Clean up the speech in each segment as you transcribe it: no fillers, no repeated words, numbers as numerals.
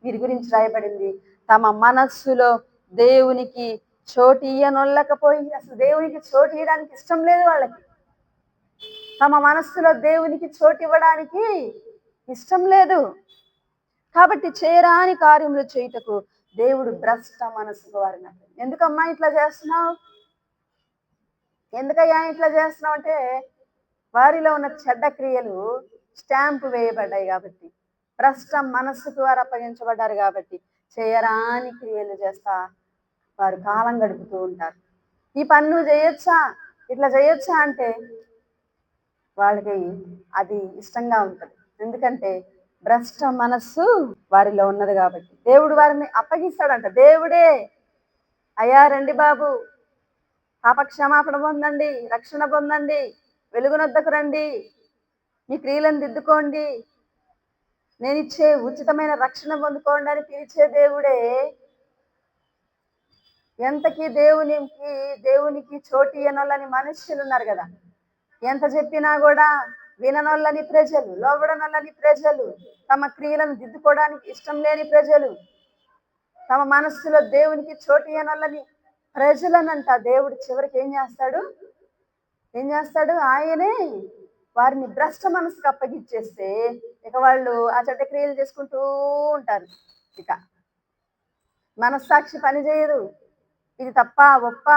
వీరి గురించి రాయబడింది. తమ మనస్సులో దేవునికి చోటు ఇయ్యనొల్లకపోయి, అసలు దేవునికి చోటు ఇవ్వడానికి ఇష్టం లేదు వాళ్ళకి. తమ మనస్సులో దేవునికి చోటు ఇవ్వడానికి ఇష్టం లేదు. కాబట్టి చేయరాని కార్యములు చేయుటకు దేవుడు భ్రష్ట మనస్సుకు వారిని. ఎందుకమ్మా ఇట్లా చేస్తున్నావు, ఎందుకయ్యా ఇట్లా చేస్తున్నావు అంటే, వారిలో ఉన్న చెడ్డ క్రియలు స్టాంపు వేయబడ్డాయి కాబట్టి, భ్రష్ట మనస్సుకు వారు అప్పగించబడ్డారు కాబట్టి చేయరాని క్రియలు చేస్తా వారు కాలం గడుపుతూ ఉంటారు. ఈ పని నువ్వు చేయొచ్చా, ఇట్లా చేయొచ్చా అంటే వాళ్ళకి అది ఇష్టంగా ఉంటుంది. ఎందుకంటే భ్రష్ట మనస్సు వారిలో ఉన్నది కాబట్టి దేవుడు వారిని అప్పగిస్తాడంట. దేవుడే, అయ్యా రండి బాబు, పాప క్షమాపణ పొందండి, రక్షణ పొందండి, వెలుగునొద్దకు రండి, మీ క్రియలను దిద్దుకోండి, నేను ఇచ్చే ఉచితమైన రక్షణ పొందుకోండి అని పిలిచే దేవుడే. ఎంతకీ దేవునికి చోటు ఇయ్యనోళ్ళని మనుష్యులు ఉన్నారు కదా. ఎంత చెప్పినా కూడా విననొల్లని ప్రజలు, లోబడనొల్లని ప్రజలు, తమ క్రియలను దిద్దుకోవడానికి ఇష్టం లేని ప్రజలు, తమ మనస్సులో దేవునికి చోటు ఇయ్యనొల్లని ప్రజలనంట దేవుడు చివరికి ఏం చేస్తాడు, ఆయనే వారిని భ్రష్ట మనసుకు అప్పగిచ్చేస్తే ఇక వాళ్ళు ఆ చెడ్డ క్రియలు చేసుకుంటూ ఉంటారు. ఇక మనస్సాక్షి పని చేయదు. ఇది తప్ప ఒప్ప,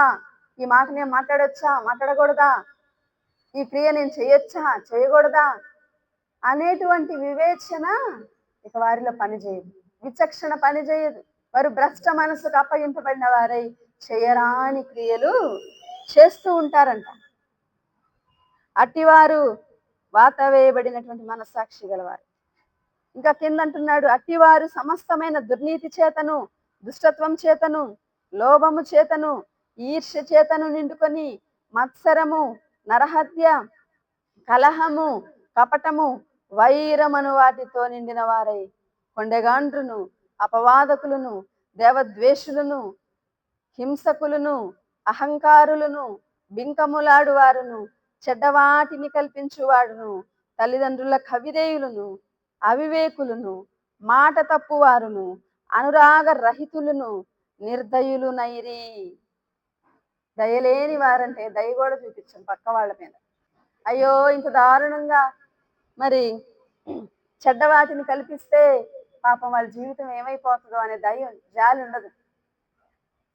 ఈ మాట నేను మాట్లాడొచ్చా మాట్లాడకూడదా, ఈ క్రియ నేను చేయొచ్చా చేయకూడదా అనేటువంటి వివేచన ఇక వారిలో పనిచేయదు, విచక్షణ పనిచేయదు. వారు భ్రష్ట మనసుకు అప్పగింపబడిన వారై చేయరాని క్రియలు చేస్తూ ఉంటారంట. అట్టివారు వాత వేయబడినటువంటి మనస్సాక్షి గలవారు. ఇంకా కింద అంటున్నాడు, అట్టివారు సమస్తమైన దుర్నీతి చేతను, దుష్టత్వం చేతను, లోభము చేతను, ఈర్ష్య చేతను నిండుకొని మత్సరము, నరహత్య, కలహము, కపటము, వైరమను వాటితో నిండిన వారై కొండెగాండ్రును, అపవాదకులను, దేవద్వేషులను, హింసకులను, అహంకారులను, బింకములాడు వారును, చెడ్డవాటిని కల్పించువాడును, తల్లిదండ్రుల కవిదేయులను, అవివేకులను, మాట తప్పువారును, అనురాగ రహితులను, నిర్దయులు నైరి. దయలేని వారంటే దయ కూడా చూపించాం పక్క వాళ్ళ మీద. అయ్యో ఇంత దారుణంగా మరి చెడ్డవాటిని కల్పిస్తే పాపం వాళ్ళ జీవితం ఏమైపోతుందో అనే జాలి ఉండదు.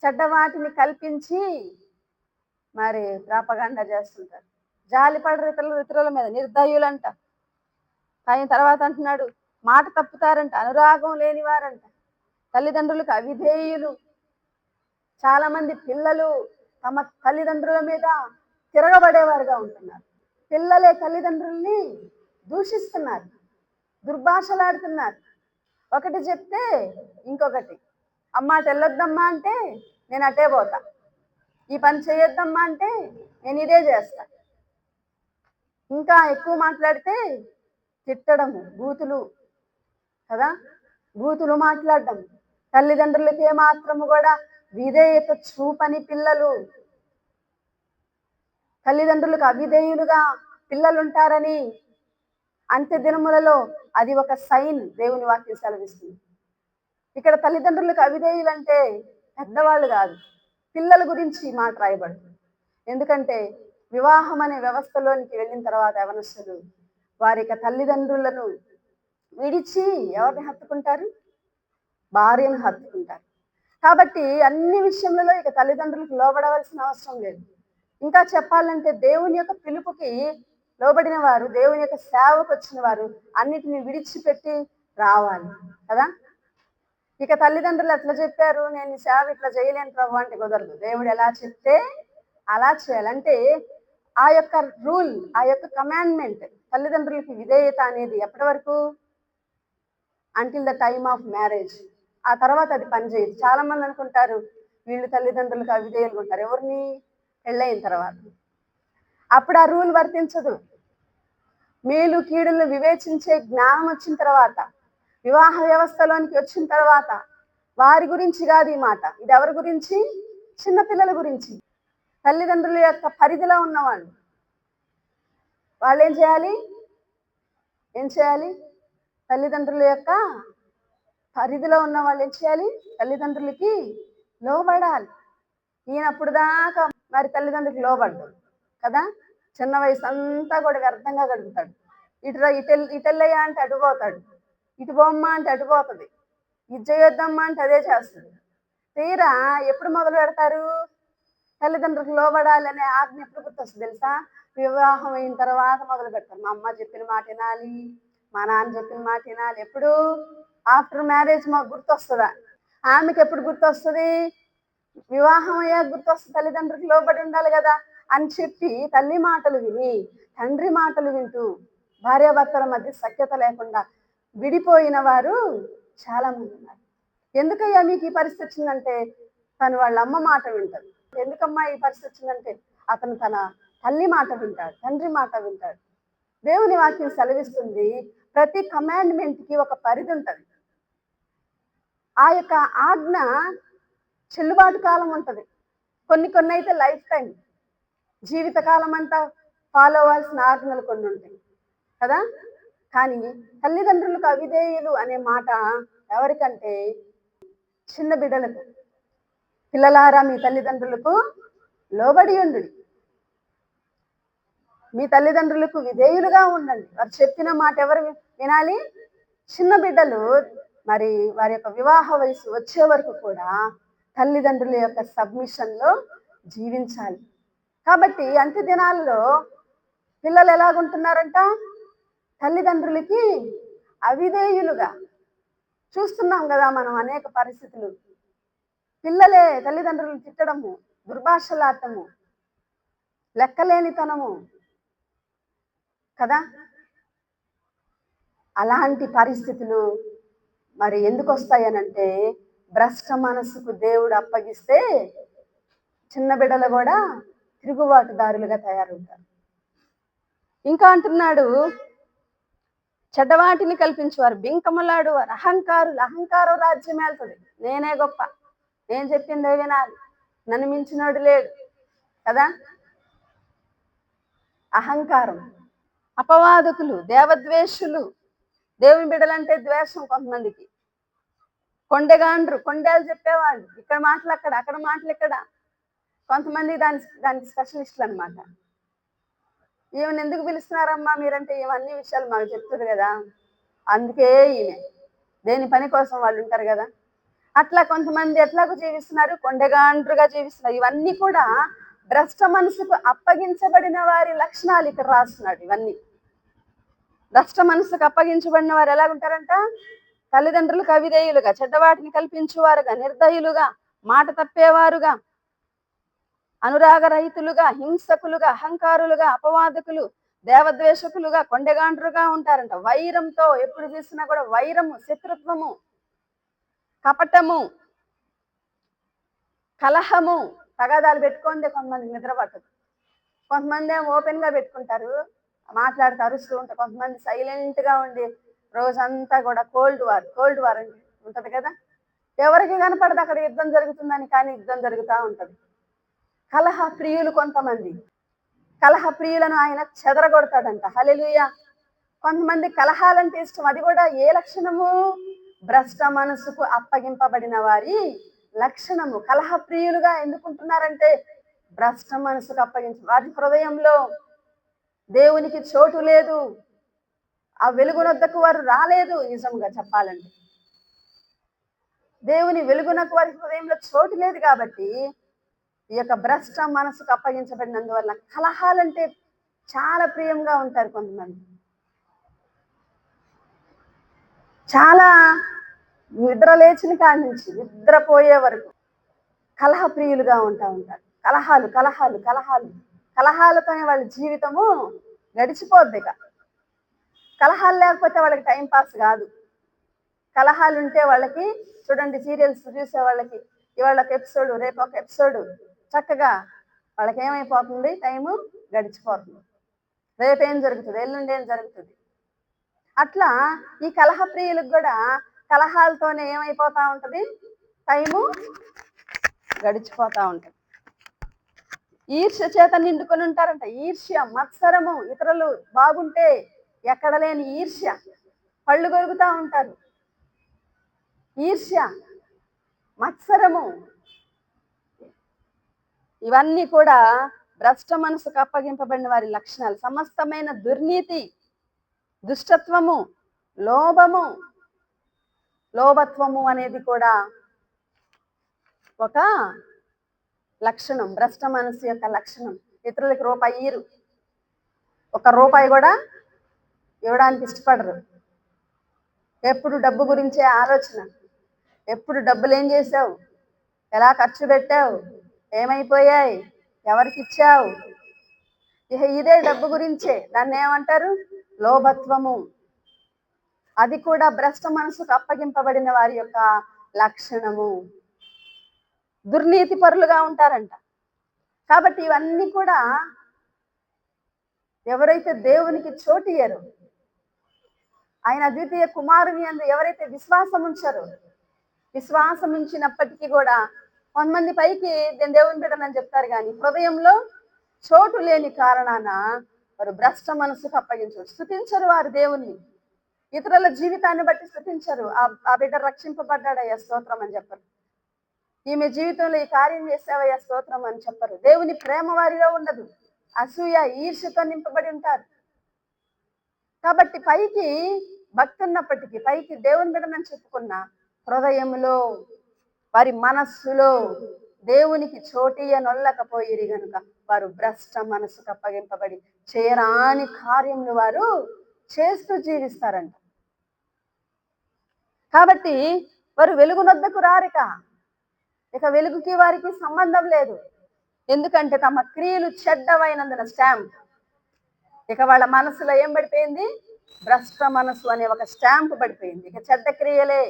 చెడ్డవాటిని కల్పించి మరి ప్రాపగండ చేస్తుంటారు. జాలి పడరు ఇతరుల మీద, నిర్దయులంట. ఆయన తర్వాత అంటున్నాడు, మాట తప్పుతారంట, అనురాగం లేని వారంట, తల్లిదండ్రులకు అవిధేయులు. చాలా మంది పిల్లలు తమ తల్లిదండ్రుల మీద తిరగబడేవారుగా ఉంటున్నారు. పిల్లలే తల్లిదండ్రుల్ని దూషిస్తున్నారు, దుర్భాషలాడుతున్నారు. ఒకటి చెప్తే ఇంకొకటి, అమ్మ అటు వెళ్ళొద్దమ్మా అంటే నేను అటే పోతా, ఈ పని చేయొద్దమ్మా అంటే నేను ఇదే చేస్తా. ఇంకా ఎక్కువ మాట్లాడితే తిట్టడము, బూతులు కదా, బూతులు మాట్లాడడం. తల్లిదండ్రులకి ఏమాత్రము కూడా విధేయత చూపని పిల్లలు, తల్లిదండ్రులకు అవిధేయులుగా పిల్లలు ఉంటారని అంత్య దినములలో అది ఒక సైన్ దేవుని వాక్యం సెలవిస్తుంది. ఇక్కడ తల్లిదండ్రులకు అవిధేయులంటే పెద్దవాళ్ళు కాదు, పిల్లల గురించి మాట రాయబడుతుంది. ఎందుకంటే వివాహం అనే వ్యవస్థలోనికి వెళ్ళిన తర్వాత యవనస్తులు వారి తల్లిదండ్రులను విడిచి ఎవరిని హత్తుకుంటారు, భార్యను హత్తుకుంటారు. కాబట్టి అన్ని విషయంలో ఇక తల్లిదండ్రులకు లోబడవలసిన అవసరం లేదు. ఇంకా చెప్పాలంటే దేవుని యొక్క పిలుపుకి లోబడిన వారు, దేవుని యొక్క సేవకు వచ్చిన వారు అన్నిటిని విడిచిపెట్టి రావాలి కదా. ఇక తల్లిదండ్రులు ఎట్లా చెప్పారు, నేను ఈ సేవ ఇట్లా చేయలేను ప్రభు అంటే కుదరదు. దేవుడు ఎలా చెప్తే అలా చేయాలంటే ఆ యొక్క రూల్, ఆ యొక్క కమాండ్మెంట్, తల్లిదండ్రులకి విధేయత అనేది ఎప్పటి వరకు, until the time of marriage. ఆ తర్వాత అది పనిచేయదు. చాలా మంది అనుకుంటారు వీళ్ళు తల్లిదండ్రులకు అవిధేయులు ఉంటారు, ఎవరిని, పెళ్ళైన తర్వాత. అప్పుడు ఆ రూల్ వర్తించదు. మేలు కీడులను వివేచించే జ్ఞానం వచ్చిన తర్వాత, వివాహ వ్యవస్థలోనికి వచ్చిన తర్వాత వారి గురించి కాదు ఈ మాట. ఇది ఎవరి గురించి, చిన్నపిల్లల గురించి. తల్లిదండ్రుల యొక్క పరిధిలో ఉన్నవాళ్ళు వాళ్ళు ఏం చేయాలి, తల్లిదండ్రుల యొక్క పరిధిలో ఉన్న వాళ్ళు ఏం చేయాలి? తల్లిదండ్రులకి లోబడాలి. ఈయనప్పుడు దాకా మరి తల్లిదండ్రులకి లోబడ్డు కదా. చిన్న వయసు అంతా కూడా వ్యర్థంగా గడుపుతాడు. ఇటెల్లయ్యా అంటే అటు పోతాడు, ఇటు బొమ్మ అంటే అటు పోతుంది, ఇది చేయొద్దమ్మా అంటే అదే చేస్తుంది. తీరా ఎప్పుడు మొదలు పెడతారు? తల్లిదండ్రులకు లోబడాలి అనే ఆజ్ఞ ఎప్పుడు గుర్తొస్తుంది తెలుసా? వివాహం అయిన తర్వాత మొదలు పెడతారు. మా అమ్మ చెప్పిన మాట వినాలి, మా నాన్న చెప్పిన మాట వినాలి. ఎప్పుడు? ఆఫ్టర్ మ్యారేజ్ మాకు గుర్తొస్తుందా? ఆమెకి ఎప్పుడు గుర్తొస్తుంది? వివాహం అయ్యాక గుర్తొస్తుంది. తల్లిదండ్రులకు లోబడి ఉండాలి కదా అని చెప్పి తల్లి మాటలు విని, తండ్రి మాటలు వింటూ, భార్యాభర్తల మధ్య సఖ్యత లేకుండా విడిపోయిన వారు చాలా మంది ఉన్నారు. ఎందుకయ్యా మీకు ఈ పరిస్థితి వచ్చిందంటే, తను వాళ్ళ అమ్మ మాట వింటాడు. ఎందుకమ్మా ఈ పరిస్థితి వచ్చిందంటే, అతను తన తల్లి మాట వింటాడు, తండ్రి మాట వింటాడు. దేవుని వాక్యం సెలవిస్తుంది, ప్రతి కమాండ్మెంట్కి ఒక పరిధి ఉంటుంది. ఆ యొక్క ఆజ్ఞ చెల్లుబాటు కాలం ఉంటుంది. కొన్ని అయితే లైఫ్ టైం, జీవితకాలం అంతా ఫాలో అవ్వాల్సిన ఆజ్ఞలు కొన్ని ఉంటాయి కదా. కానీ తల్లిదండ్రులకు అవిధేయులు అనే మాట ఎవరికంటే చిన్న బిడ్డలకు. పిల్లలారా, మీ తల్లిదండ్రులకు లోబడి ఉండు, మీ తల్లిదండ్రులకు విధేయులుగా ఉండండి. వారు చెప్పిన మాట ఎవరు వినాలి? చిన్న బిడ్డలు మరి వారి యొక్క వివాహ వయసు వచ్చే వరకు కూడా తల్లిదండ్రుల యొక్క సబ్మిషన్లో జీవించాలి. కాబట్టి అంత్య దినాల్లో పిల్లలు ఎలాగుంటున్నారంట? తల్లిదండ్రులకి అవిధేయులుగా. చూస్తున్నాం కదా మనం అనేక పరిస్థితులు. పిల్లలే తల్లిదండ్రులను తిట్టడము, దుర్భాషలాటము, లెక్కలేనితనము కదా. అలాంటి పరిస్థితులు మరి ఎందుకు వస్తాయనంటే, భ్రష్ట మనసుకు దేవుడు అప్పగిస్తే చిన్న బిడ్డలు కూడా తిరుగుబాటుదారులుగా తయారవుతారు. ఇంకా అంటున్నాడు, చెడ్డవాటిని కల్పించేవారు, బింకములాడు వారు, అహంకారులు. అహంకారం రాజ్యం వెళ్తుంది. నేనే గొప్ప, నేను చెప్పిందే వినాలి, నన్ను మించినోడు లేడు కదా. అహంకారం. అపవాదకులు, దేవద్వేషులు. దేవుని బిడ్డలంటే ద్వేషం కొంతమందికి. కొండెగాండ్రు, కొండేలు చెప్పేవాళ్ళు, ఇక్కడ మాటలు అక్కడ, అక్కడ మాటలు ఇక్కడ. కొంతమంది దానికి స్పెషలిస్టులు అనమాట. ఈమెను ఎందుకు పిలుస్తున్నారమ్మా మీరంటే, ఇవన్నీ విషయాలు మాకు చెప్తుంది కదా, అందుకే ఈమె. దేని పని కోసం వాళ్ళు ఉంటారు కదా. అట్లా కొంతమంది ఎట్లాగో జీవిస్తున్నారు, కొండెగాండ్రుగా జీవిస్తున్నారు. ఇవన్నీ కూడా భ్రష్ట మనసుకు అప్పగించబడిన వారి లక్షణాలు ఇక్కడ రాస్తున్నాడు. ఇవన్నీ భ్రష్ట మనసుకు అప్పగించబడిన వారు ఎలాగుంటారంట? తల్లిదండ్రులకు అవిధేయులుగా, చెడ్డవాటిని కల్పించేవారుగా, నిర్దయులుగా, మాట తప్పేవారుగా, అనురాగరహితులుగా, హింసకులుగా, అహంకారులుగా, అపవాదకులు, దేవద్వేషకులుగా, కొండెగాండ్రుగా ఉంటారంట. వైరంతో, ఎప్పుడు చూసినా కూడా వైరము, శత్రుత్వము, కపటము, కలహము, తగాదాలు పెట్టుకుంటే కొంతమంది నిద్ర పట్టదు. కొంతమంది ఏమో ఓపెన్గా పెట్టుకుంటారు, మాట్లాడుతూ అరుస్తూ ఉంటారు. కొంతమంది సైలెంట్గా ఉండి రోజంతా కూడా కోల్డ్ వార్ అని ఉంటుంది కదా. ఎవరికి కనపడదు అక్కడ యుద్ధం జరుగుతుందని, కానీ యుద్ధం జరుగుతూ ఉంటుంది. కలహ ప్రియులు కొంతమంది, కలహ ప్రియులను ఆయన చెదరగొడతాడంట. హల్లెలూయా. కొంతమంది కలహాలంటే ఇష్టం. అది కూడా ఏ లక్షణము? భ్రష్ట మనసుకు అప్పగింపబడిన వారి లక్షణము. కలహ ప్రియులుగా ఎందుకుంటున్నారంటే, భ్రష్ట మనసుకు అప్పగించ వారి హృదయంలో దేవునికి చోటు లేదు. ఆ వెలుగునొద్దకు వారు రాలేదు. నిజంగా చెప్పాలంటే దేవుని వెలుగునకు వారి హృదయంలో చోటు లేదు. కాబట్టి ఈ యొక్క భ్రష్ట మనసుకు అప్పగించబడినందువల్ల కలహాలంటే చాలా ప్రియంగా ఉంటారు కొంతమంది. చాలా నిద్ర లేచిన కాడి నుంచి నిద్రపోయే వరకు కలహ ప్రియులుగా ఉంటారు. కలహాలు కలహాలు కలహాలు కలహాలతోనే వాళ్ళ జీవితము గడిచిపోద్ది. కలహాలు లేకపోతే వాళ్ళకి టైం పాస్ కాదు. కలహాలు ఉంటే వాళ్ళకి, చూడండి సీరియల్స్ చూసే వాళ్ళకి, ఇవాళ ఒక ఎపిసోడ్, రేపు ఒక ఎపిసోడ్, చక్కగా వాళ్ళకి ఏమైపోతుంది? టైము గడిచిపోతుంది. రేపేం జరుగుతుంది, ఎల్లుండి ఏం జరుగుతుంది. అట్లా ఈ కలహ ప్రియులకు కూడా కలహాలతోనే ఏమైపోతా ఉంటుంది? టైము గడిచిపోతా ఉంటుంది. ఈర్ష్య చేత నిండుకొని ఉంటారంట. ఈర్ష్య, మత్సరము, ఇతరులు బాగుంటే ఎక్కడ లేని ఈర్ష్య, పళ్ళు కొరుకుతూ ఉంటారు. ఈర్ష్య, మత్సరము, ఇవన్నీ కూడా భ్రష్ట మనసుకు అప్పగింపబడిన వారి లక్షణాలు. సమస్తమైన దుర్నీతి, దుష్టత్వము, లోభము, లోభత్వము అనేది కూడా ఒక లక్షణం, భ్రష్ట మనసు యొక్క లక్షణం. ఇతరులకు రూపాయి ఇయ్యరు, ఒక రూపాయి కూడా ఇవ్వడానికి ఇష్టపడరు. ఎప్పుడు డబ్బు గురించే ఆలోచన, ఎప్పుడు డబ్బులు ఏం చేసావు, ఎలా ఖర్చు పెట్టావు, ఏమైపోయాయి, ఎవరికి ఇచ్చావు, ఇదే డబ్బు గురించే. దాన్ని ఏమంటారు? లోభత్వము. అది కూడా భ్రష్ట మనసుకు అప్పగింపబడిన వారి యొక్క లక్షణము. దుర్నీతి పరులుగా ఉంటారంట. కాబట్టి ఇవన్నీ కూడా ఎవరైతే దేవునికి చోటియ్యరో, ఆయన అద్వితీయ కుమారుని యందు ఎవరైతే విశ్వాసం ఉంచారో, విశ్వాసం ఉంచినప్పటికీ కూడా కొంతమంది పైకి నేను దేవుని బిడ్డనని చెప్తారు, కానీ హృదయంలో చోటు లేని కారణాన వారు భ్రష్ట మనసుకు అప్పగించరు. స్తుతించరు వారు దేవుణ్ణి, ఇతరుల జీవితాన్ని బట్టి స్తుతించరు. ఆ బిడ్డ రక్షింపబడ్డాడయ్యా స్తోత్రం అని చెప్పరు. ఈమె జీవితంలో ఈ కార్యం చేసావయ్యా స్తోత్రం అని చెప్పరు. దేవుని ప్రేమ వారిలో ఉండదు. అసూయ, ఈర్ష్యతో నింపబడి ఉంటారు. కాబట్టి పైకి భక్తి ఉన్నప్పటికీ, పైకి దేవుని బిడ్డనని చెప్పుకున్న హృదయంలో, వారి మనస్సులో దేవునికి చోటియ్యనొల్లకపోయిరి గనుక వారు భ్రష్ట మనసుకు అప్పగింపబడి చేయరాని కార్యములు వారు చేస్తూ జీవిస్తారంట. కాబట్టి వారు వెలుగునొద్దకు రారిక. ఇక వెలుగుకి వారికి సంబంధం లేదు. ఎందుకంటే తమ క్రియలు చెడ్డవైనందున స్టాంప్. ఇక వాళ్ళ మనసులో ఏం పడిపోయింది? భ్రష్ట మనసు అనే ఒక స్టాంప్ పడిపోయింది. ఇక చెడ్డ క్రియలే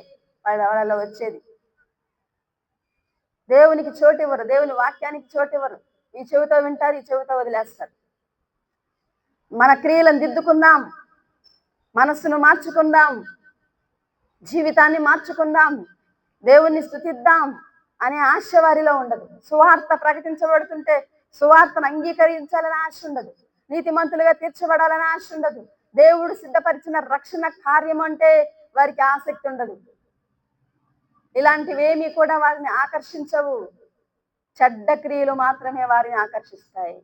వాళ్ళలో వచ్చేది. దేవునికి చోటివ్వరు, దేవుని వాక్యానికి చోటివ్వరు. ఈ చెవితో వింటారు, ఈ చెవితో వదిలేస్తారు. మన క్రియలను దిద్దుకుందాం, మనస్సును మార్చుకుందాం, జీవితాన్ని మార్చుకుందాం, దేవుణ్ణి స్తుతిద్దాం అనే ఆశ వారిలో ఉండదు. సువార్త ప్రకటించబడుతుంటే సువార్తను అంగీకరించాలని ఆశ ఉండదు. నీతిమంతులుగా తీర్చబడాలని ఆశ ఉండదు. దేవుడు సిద్ధపరిచిన రక్షణ కార్యం అంటే వారికి ఆసక్తి ఉండదు. ఇలాంటివేమీ కూడా వారిని ఆకర్షించవు. చెడ్డ క్రియలు మాత్రమే వారిని ఆకర్షిస్తాయి.